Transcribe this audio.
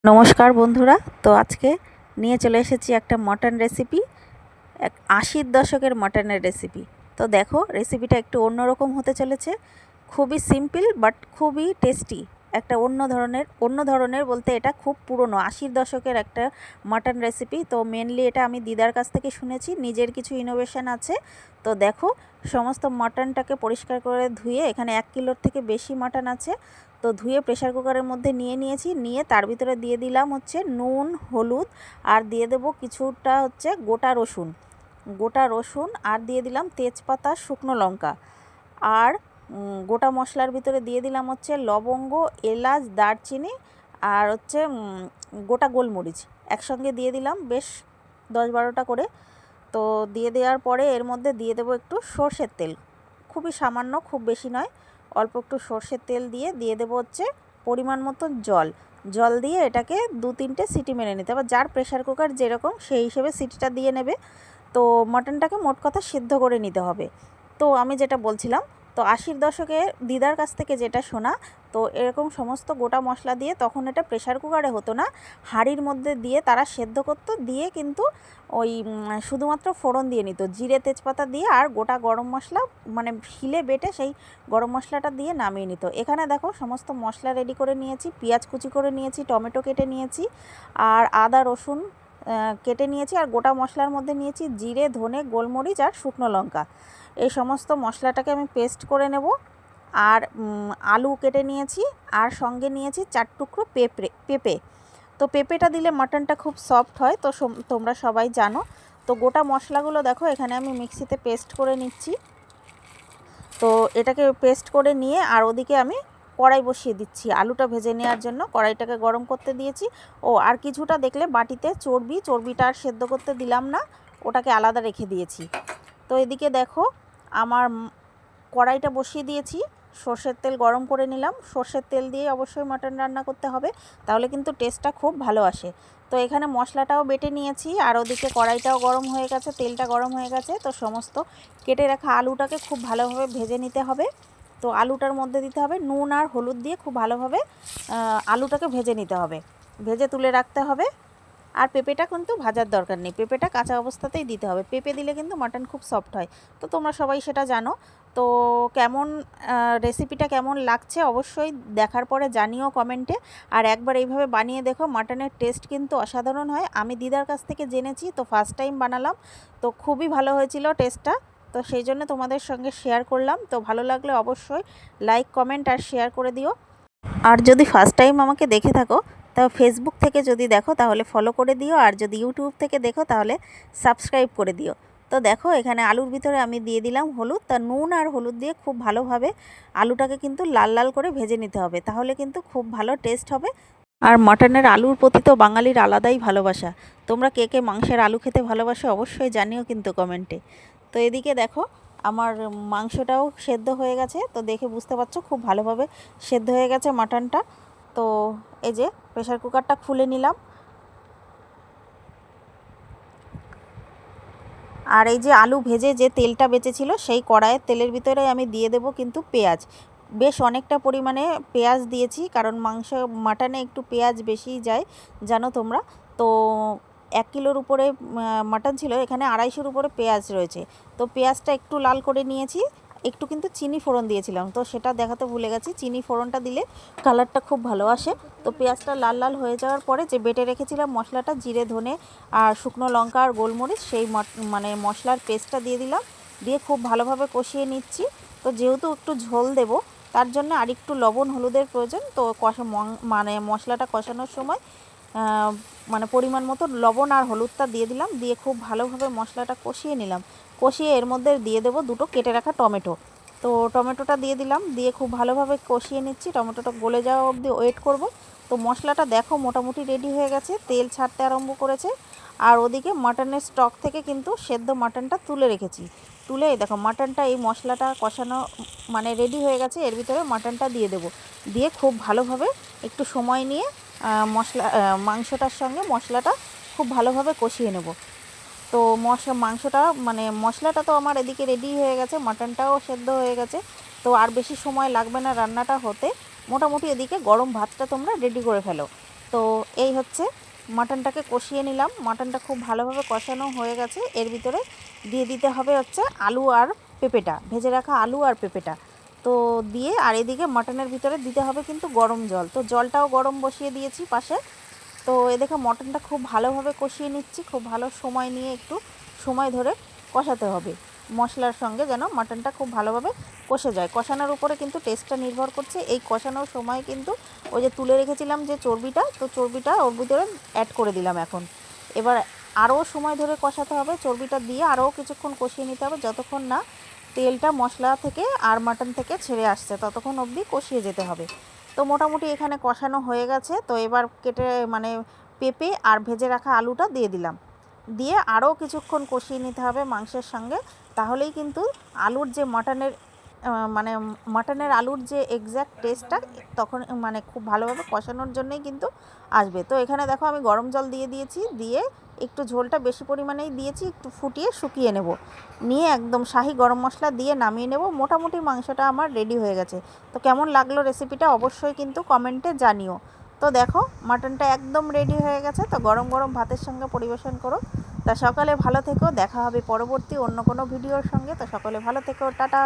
নমস্কার বন্ধুরা। তো আজকে নিয়ে চলে এসেছি একটা মটন রেসিপি, ৮০ দশকের মটনের রেসিপি। তো দেখো, রেসিপিটা একটু অন্যরকম হতে চলেছে। খুবই সিম্পল বাট খুবই টেস্টি। একটা অন্য ধরনের বলতে এটা খুব পুরনো ৮০ দশকের একটা মটন রেসিপি। তো মেনলি এটা আমি দিদার কাছ থেকে শুনেছি, নিজের কিছু ইনোভেশন আছে। তো দেখো, সমস্ত মটনটাকে পরিষ্কার করে ধুয়ে, এখানে ১ কিলোর থেকে বেশি মটন আছে। তো ধুয়ে প্রেশার কুকারের মধ্যে নিয়েছি, নিয়ে তার ভিতরে দিয়ে দিলাম হচ্ছে নুন, হলুদ, আর দিয়ে দেবো কিছুটা হচ্ছে গোটা রসুন, আর দিয়ে দিলাম তেজপাতা, শুকনো লঙ্কা, আর গোটা মশলার ভিতরে দিয়ে দিলাম হচ্ছে লবঙ্গ, এলাচ, দারচিনি, আর হচ্ছে গোটা গোলমরিচ একসঙ্গে দিয়ে দিলাম, বেশ ১০-১২টা করে। তো দিয়ে দেওয়ার পরে এর মধ্যে দিয়ে দেবো একটু সর্ষের তেল, খুবই সামান্য, খুব বেশি নয়, অল্প একটু সর্ষের তেল দিয়ে দেবো হচ্ছে পরিমাণ মতন জল দিয়ে এটাকে ২-৩টে সিটি মেরে নিতে হবে। যার প্রেশার কুকার যেরকম সেই হিসেবে সিটিটা দিয়ে নেবে। তো মটনটাকে মোট কথা সিদ্ধ করে নিতে হবে। তো আমি যেটা বলছিলাম, তো ৮০ দশকে দিদার কাছ থেকে যেটা শোনা, তো এরকম সমস্ত গোটা মশলা দিয়ে, তখন এটা প্রেশার কুকারে হতো না, হাঁড়ির মধ্যে দিয়ে তারা সেদ্ধ করতো, দিয়ে কিন্তু ওই শুধুমাত্র ফোড়ন দিয়ে নিত, জিরে তেজপাতা দিয়ে, আর গোটা গরম মশলা মানে শিলে বেটে সেই গরম মশলাটা দিয়ে নামিয়ে নিত। এখানে দেখো সমস্ত মশলা রেডি করে নিয়েছি, পেঁয়াজ কুচি করে নিয়েছি, টমেটো কেটে নিয়েছি, আর আদা রসুন কেটে নিয়েছি, আর গোটা মশলার মধ্যে নিয়েছি জিরে, ধনে, গোলমরিচ, আর শুকনো লঙ্কা। এই সমস্ত মশলাটাকে আমি পেস্ট করে নেব। আর আলু কেটে নিয়েছি, আর সঙ্গে নিয়েছি ৪ টুকরো পেঁপে। তো পেঁপেটা দিলে মাটনটা খুব সফট হয়, তো তোমরা সবাই জানো। তো গোটা মশলাগুলো দেখো এখানে আমি মিক্সিতে পেস্ট করে নিচ্ছি। তো এটাকে পেস্ট করে নিয়ে আর ওদিকে আমি কড়াই বসিয়ে দিচ্ছি আলুটা ভেজে নেওয়ার জন্য। কড়াইটাকে গরম করতে দিয়েছি। আর কিছুটা দেখলে বাটিতে চর্বিটা আর সেদ্ধ করতে দিলাম না, ওটাকে আলাদা রেখে দিয়েছি। তো এদিকে দেখো, আমার কড়াইটা বসিয়ে দিয়েছি, সর্ষের তেল গরম করে নিলাম। সর্ষের তেল দিয়ে অবশ্যই মটন রান্না করতে হবে, তাহলে কিন্তু টেস্টটা খুব ভালো আসে। তো এখানে মশলাটাও বেটে নিয়েছি, আর ওদিকে কড়াইটাও গরম হয়ে গেছে, তেলটা গরম হয়ে গেছে। তো সমস্ত কেটে রাখা আলুটাকে খুব ভালোভাবে ভেজে নিতে হবে। তো আলুটার মধ্যে দিতে হবে নুন আর হলুদ দিয়ে খুব ভালোভাবে আলুটাকে ভেজে নিতে হবে, ভেজে তুলে রাখতে হবে। আর পেঁপেটা কিন্তু ভাজার দরকার নেই, পেঁপেটা কাঁচা অবস্থাতেই দিতে হবে। পেঁপে দিলে কিন্তু মাটন খুব সফট হয়। তো তোমরা সবাই সেটা জানো। তো রেসিপিটা কেমন লাগছে অবশ্যই দেখার পরে জানিও কমেন্টে। আর একবার এইভাবে বানিয়ে দেখো, মাটনের টেস্ট কিন্তু অসাধারণ হয়। আমি দিদার কাছ থেকে জেনেছি, তো ফার্স্ট টাইম বানালাম, তো খুবই ভালো হয়েছিল টেস্টটা। তো সেই জন্য তোমাদের সঙ্গে শেয়ার করলাম। তো ভালো লাগলে অবশ্যই লাইক, কমেন্ট আর শেয়ার করে দিও। আর যদি ফার্স্ট টাইম আমাকে দেখে থাকো, তা ফেসবুক থেকে যদি দেখো তাহলে ফলো করে দিও, আর যদি ইউটিউব থেকে দেখো তাহলে সাবস্ক্রাইব করে দিও। তো দেখো, এখানে আলুর ভিতরে আমি দিয়ে দিলাম হলুদ। তা নুন আর হলুদ দিয়ে খুব ভালোভাবে আলুটাকে কিন্তু লাল লাল করে ভেজে নিতে হবে, তাহলে কিন্তু খুব ভালো টেস্ট হবে। আর মটনের আলুর প্রতি তো বাঙালির আলাদাই ভালোবাসা। তোমরা কে কে মাংসের আলু খেতে ভালোবাসো অবশ্যই জানিও কিন্তু কমেন্টে। তো এদিকে দেখো, আমার মাংসটাও সেদ্ধ হয়ে গেছে। তো দেখে বুঝতে পারছো খুব ভালোভাবে সেদ্ধ হয়ে গেছে মাটনটা। তো এই যে প্রেশার কুকারটা খুলে নিলাম। আর এই যে আলু ভেজে যে তেলটা বেঁচেছিল, সেই কড়াইয়ের তেলের ভিতরে আমি দিয়ে দেব কিন্তু পেঁয়াজ। বেশ অনেকটা পরিমাণে পেঁয়াজ দিয়েছি, কারণ মাটনে একটু পেঁয়াজ বেশিই যায়, জানো তোমরা। তো ১ কিলোর উপরে মাটন ছিল, এখানে ২৫০-র উপরে পেঁয়াজ রয়েছে। তো পেঁয়াজটা একটু লাল করে নিয়েছি। একটু কিন্তু চিনি ফোড়ন দিয়েছিলাম, তো সেটা দেখাতে ভুলে গেছি। চিনি ফোড়নটা দিলে কালারটা খুব ভালো আসে। তো পেঁয়াজটা লাল লাল হয়ে যাওয়ার পরে যে বেটে রেখেছিলাম মশলাটা, জিরে, ধনে, আর শুকনো লঙ্কা আর গোলমরিচ, সেই মানে মশলার পেস্টটা দিয়ে দিলাম, দিয়ে খুব ভালোভাবে কষিয়ে নিচ্ছি। তো যেহেতু একটু ঝোল দেব, তার জন্য আরেকটু লবণ হলুদের প্রয়োজন। তো মানে মশলাটা কষানোর সময় মানে পরিমাণ মতো লবণ আর হলুদটা দিয়ে দিলাম, দিয়ে খুব ভালোভাবে মশলাটা কষিয়ে নিলাম। কষিয়ে এর মধ্যে দিয়ে দেবো 2টো কেটে রাখা টমেটো। তো টমেটোটা দিয়ে দিলাম, দিয়ে খুব ভালোভাবে কষিয়ে নিচ্ছি। টমেটোটা গলে যাওয়া অবধি ওয়েট করব। তো মশলাটা দেখো মোটামুটি রেডি হয়ে গেছে, তেল ছাড়তে আরম্ভ করেছে। আর ওদিকে মাটনের স্টক থেকে কিন্তু সেদ্ধ মাটনটা তুলে রেখেছি। তুলে দেখো মাটনটা, এই মশলাটা কষানো মানে রেডি হয়ে গেছে। এর ভিতরে মাটনটা দিয়ে দেবো, দিয়ে খুব ভালোভাবে একটু সময় নিয়ে মাংসটার সঙ্গে মশলাটা খুব ভালোভাবে কষিয়ে নেব। তো মাংসটা মানে মশলাটা তো আমার এদিকে রেডি হয়ে গেছে, মাটনটাও সেদ্ধ হয়ে গেছে। তো আর বেশি সময় লাগবে না রান্নাটা হতে। মোটামুটি এদিকে গরম ভাতটা তোমরা রেডি করে ফেলো। তো এই হচ্ছে মাটনটাকে কষিয়ে নিলাম। মাটনটা খুব ভালোভাবে কষানো হয়ে গেছে। এর ভিতরে দিয়ে দিতে হবে হচ্ছে আলু আর পেঁপেটা, ভেজে রাখা আলু আর পেঁপেটা। তো দিয়ে আর এদিকে মাটনের ভিতরে দিতে হবে কিন্তু গরম জল। তো জলটাও গরম বসিয়ে দিয়েছি পাশে। তো দেখে মটনটা খুব ভালোভাবে কষিয়ে নিচ্ছি, খুব ভালো সময় নিয়ে একটু সময় ধরে কষাতে হবে মশলার সঙ্গে, যেন মাটনটা খুব ভালোভাবে কষে যায়। কষানোর উপরে কিন্তু টেস্টটা নির্ভর করছে। এই কষানোর সময় কিন্তু ওই যে তুলে রেখেছিলাম যে চর্বিটা, তো চর্বিটা ওর ভিতরে অ্যাড করে দিলাম। এখন এবার আরও সময় ধরে কষাতে হবে, চর্বিটা দিয়ে আরও কিছুক্ষণ কষিয়ে নিতে হবে, যতক্ষণ না তেলটা মশলা থেকে আর মাটন থেকে ছেড়ে আসছে ততক্ষণ অবধি কষিয়ে যেতে হবে। তো মোটামুটি এখানে কষানো হয়ে গেছে। তো এবার কেটে পেঁপে আর ভেজে রাখা আলুটা দিয়ে দিলাম, দিয়ে আরও কিছুক্ষণ কষিয়ে নিতে হবে মাংসের সঙ্গে। তাহলেই কিন্তু আলুর যে মাটনের আলুর যে এক্স্যাক্ট টেস্টটা তখন খুব ভালোভাবে কষানোর জন্যই কিন্তু আসবে। তো এখানে দেখো আমি গরম জল দিয়ে দিয়েছি, দিয়ে একটু ঝোলটা বেশি পরিমাণেই দিয়েছি, একটু ফুটিয়ে শুকিয়ে নেব, নিয়ে একদম শাহি গরম মশলা দিয়ে নামিয়ে নেব। মোটামুটি মাংসটা আমার রেডি হয়ে গেছে। তো কেমন লাগলো রেসিপিটা অবশ্যই কিন্তু কমেন্টে জানিও। তো দেখো মাটনটা একদম রেডি হয়ে গেছে। তো গরম গরম ভাতের সঙ্গে পরিবেশন করো। তা সকালে ভালো থেকো, দেখা হবে পরবর্তী অন্য কোনো ভিডিওর সঙ্গে। তো সকলে ভালো থেকো, টাটা।